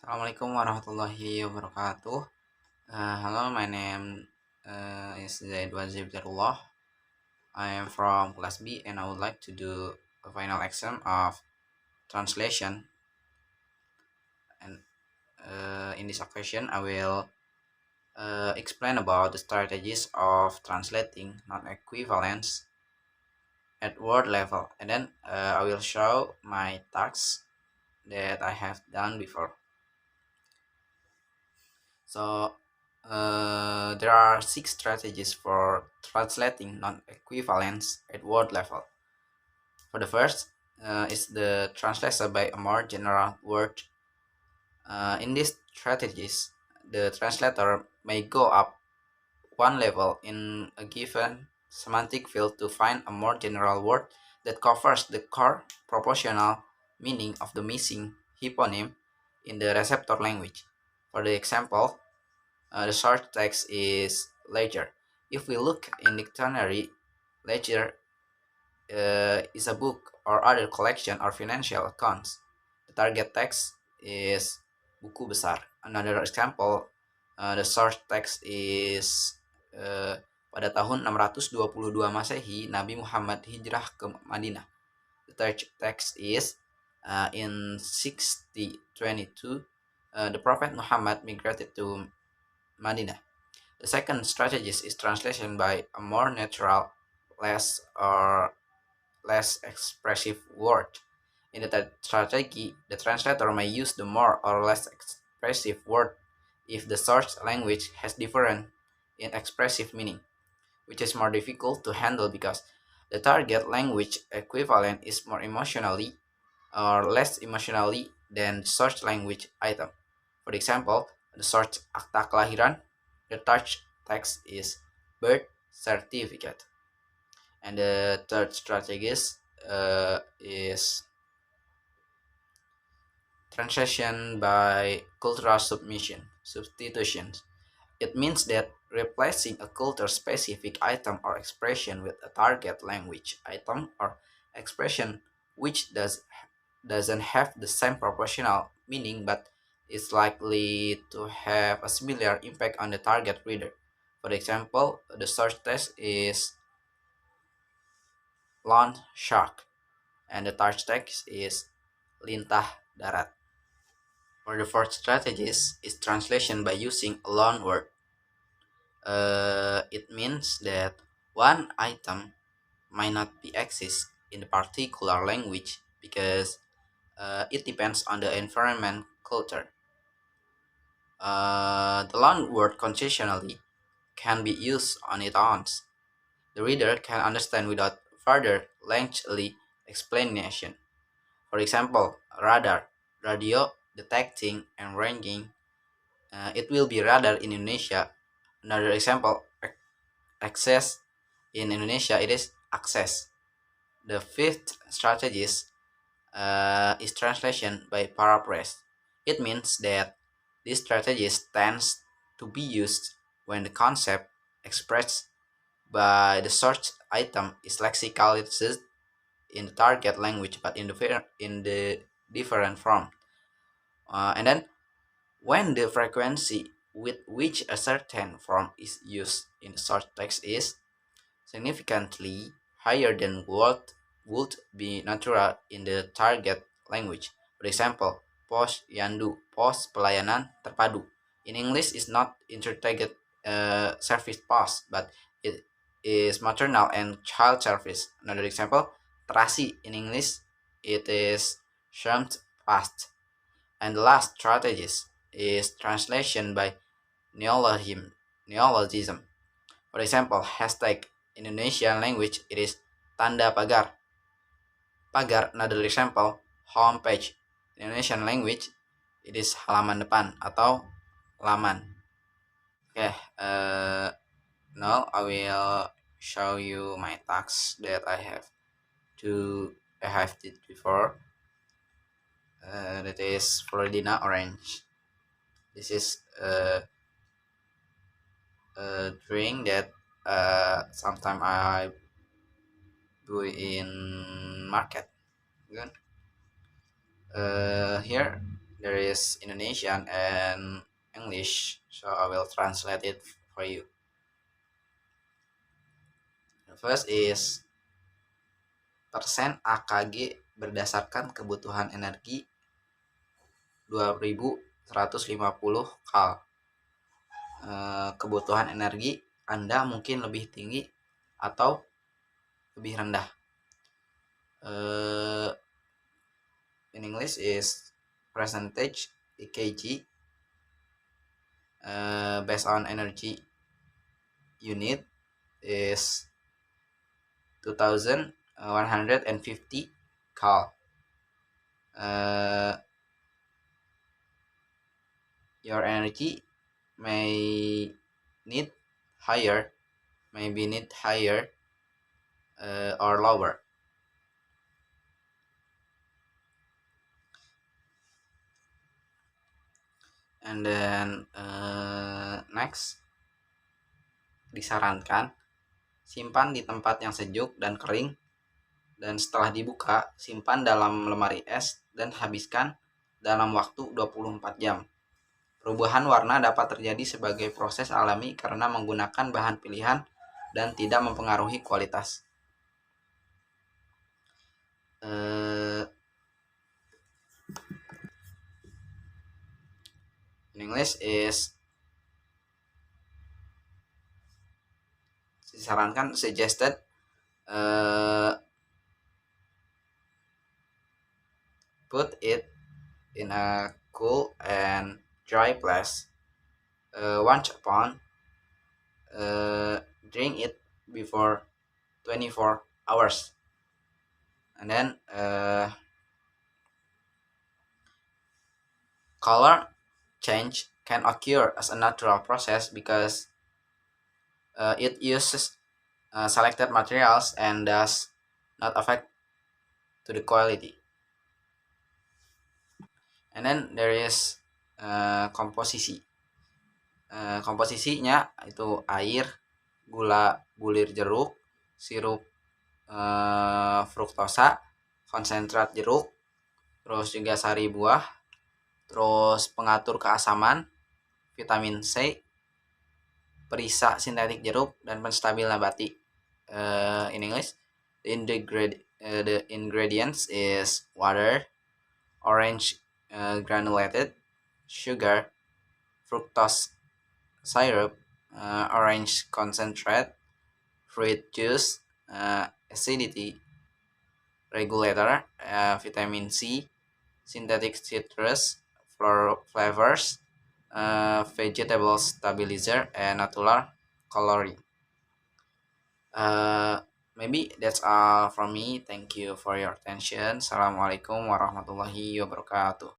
Assalamualaikum warahmatullahi wabarakatuh. Hello, my name is Zaid Wazibullah. I am from class B and I would like to do a final exam of translation. And in this occasion, I will explain about the strategies of translating non-equivalence at word level. And then I will show my tasks that I have done before. So there are 6 strategies for translating non-equivalence at word level. For the first is the translation by a more general word. In these strategies, the translator may go up one level in a given semantic field to find a more general word that covers the core proportional meaning of the missing hyponym in the receptor language. For the example, the short text is ledger. If we look in dictionary, ledger is a book or other collection or financial accounts. The target text is buku besar. Another example, the short text is pada tahun 622 Masehi, Nabi Muhammad hijrah ke Madinah. The third text is in 6022, the Prophet Muhammad migrated to Madinah. The second strategy is translation by a more natural, less expressive word. In the third strategy, the translator may use the more or less expressive word if the source language has different in expressive meaning, which is more difficult to handle because the target language equivalent is more emotionally or less emotionally than the source language item. For example, the source akta kelahiran, the target text is birth certificate. And the third strategy is translation by cultural substitution. It means that replacing a culture-specific item or expression with a target language item or expression which doesn't have the same proportional meaning but is likely to have a similar impact on the target reader. For example, the search text is lawn shark and the target text is lintah darat. For the fourth strategies is translation by using a loan word. It means that one item might not be exist in a particular language because it depends on the environment culture. The loan word conditionally can be used on its own. The reader can understand without further lengthy explanation. For example, radar, radio, detecting, and ranging. It will be radar in Indonesia. Another example, access in Indonesia, it is access. The fifth strategy is translation by paraphrase. It means that this strategy tends to be used when the concept expressed by the search item is lexicalized in the target language but in the different form. And then when the frequency with which a certain form is used in the short text is significantly higher than what would be natural in the target language. For example, pos yandu, pos pelayanan terpadu. In English, is not intertarget service pos, but it is maternal and child service. Another example, terasi in English, it is shunt past. And the last strategy is translation by neologism. For example, hashtag Indonesian language it is tanda pagar. Pagar, another example, homepage. Indonesian language it is halaman depan atau laman. Okay, now I will show you my tasks that I have did before. That is Florida orange. This is a drink that sometimes I buy in market. Good. Here There is Indonesian and English, so I will translate it for you. The first is persen AKG berdasarkan kebutuhan energi 2150 kal. Kebutuhan energi Anda mungkin lebih tinggi atau lebih rendah. In English is percentage EKG based on energy unit is 2150 cal. Your energy may need higher, maybe need higher or lower. And then next, disarankan simpan di tempat yang sejuk dan kering, dan setelah dibuka simpan dalam lemari es dan habiskan dalam waktu 24 jam. Perubahan warna dapat terjadi sebagai proses alami karena menggunakan bahan pilihan dan tidak mempengaruhi kualitas. In English is disarankan suggested put it in a cool and dry place once upon drink it before 24 hours, and then color change can occur as a natural process because it uses selected materials and does not affect to the quality. And then there is komposisi. Komposisinya itu air, gula bulir jeruk, sirup fruktosa, konsentrat jeruk, terus juga sari buah, terus pengatur keasaman, vitamin C, perisa sintetik jeruk, dan penstabil nabati. In English, the ingredients is water, orange granulated, sugar, fructose syrup, orange concentrate, fruit juice, acidity regulator, vitamin C, synthetic citrus flavors, vegetable stabilizer, and natural coloring. Maybe that's all from me. Thank you for your attention. Assalamualaikum warahmatullahi wabarakatuh.